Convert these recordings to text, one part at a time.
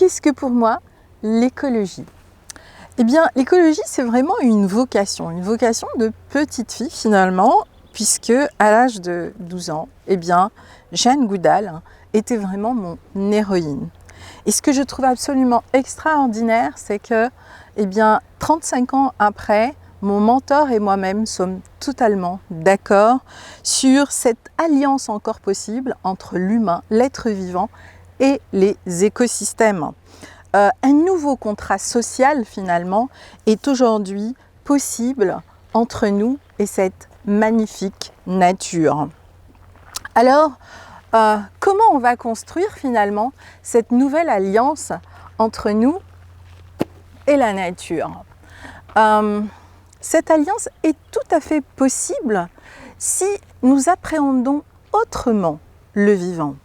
qu'est-ce que pour moi l'écologie? Eh bien, l'écologie, c'est vraiment une vocation de petite fille finalement, puisque à l'âge de 12 ans, eh bien, Jane Goodall était vraiment mon héroïne. Et ce que je trouve absolument extraordinaire, c'est que, eh bien, 35 ans après, mon mentor et moi-même sommes totalement d'accord sur cette alliance encore possible entre l'humain, l'être vivant et les écosystèmes. Un nouveau contrat social finalement est aujourd'hui possible entre nous et cette magnifique nature. Alors, comment on va construire finalement cette nouvelle alliance entre nous et la nature? Cette alliance est tout à fait possible si nous appréhendons autrement le vivant.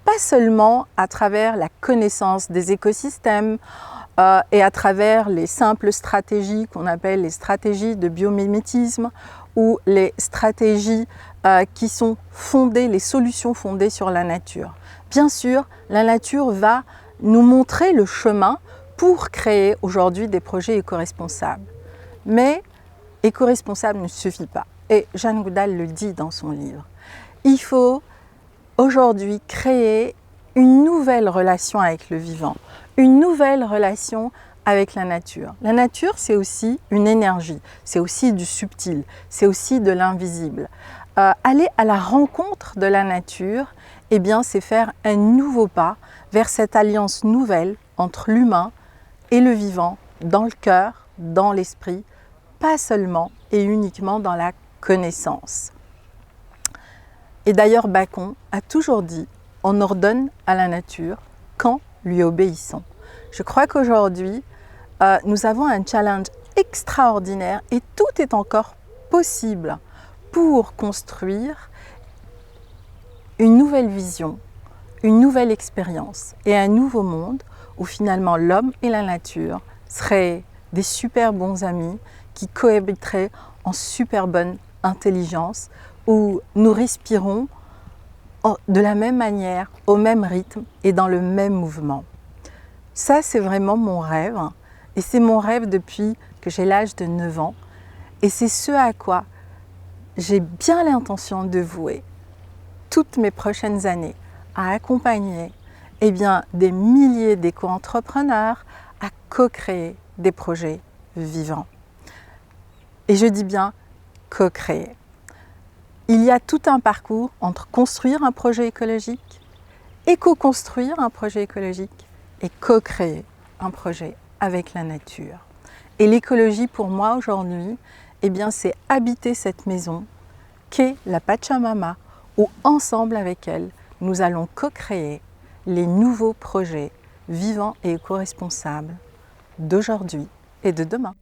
Pas seulement à travers la connaissance des écosystèmes et à travers les simples stratégies qu'on appelle les stratégies de biomimétisme ou les stratégies qui sont fondées, les solutions fondées sur la nature. Bien sûr, la nature va nous montrer le chemin pour créer aujourd'hui des projets éco-responsables. Mais éco-responsable ne suffit pas. Et Jane Goodall le dit dans son livre. Il faut aujourd'hui créer une nouvelle relation avec le vivant, une nouvelle relation avec la nature. La nature, c'est aussi une énergie, c'est aussi du subtil, c'est aussi de l'invisible. Aller à la rencontre de la nature, eh bien, c'est faire un nouveau pas vers cette alliance nouvelle entre l'humain et le vivant, dans le cœur, dans l'esprit, pas seulement et uniquement dans la connaissance. Et d'ailleurs, Bacon a toujours dit « on ordonne à la nature quand lui obéissons ». Je crois qu'aujourd'hui, nous avons un challenge extraordinaire et tout est encore possible pour construire une nouvelle vision, une nouvelle expérience et un nouveau monde où finalement l'homme et la nature seraient des super bons amis qui cohabiteraient en super bonne intelligence, où nous respirons de la même manière, au même rythme et dans le même mouvement. Ça, c'est vraiment mon rêve. Et c'est mon rêve depuis que j'ai l'âge de 9 ans. Et c'est ce à quoi j'ai bien l'intention de vouer toutes mes prochaines années, à accompagner des milliers d'éco-entrepreneurs à co-créer des projets vivants. Et je dis bien co-créer. Il y a tout un parcours entre construire un projet écologique, éco-construire un projet écologique et co-créer un projet avec la nature. Et l'écologie pour moi aujourd'hui, eh bien, c'est habiter cette maison qu'est la Pachamama, où ensemble avec elle, nous allons co-créer les nouveaux projets vivants et éco-responsables d'aujourd'hui et de demain.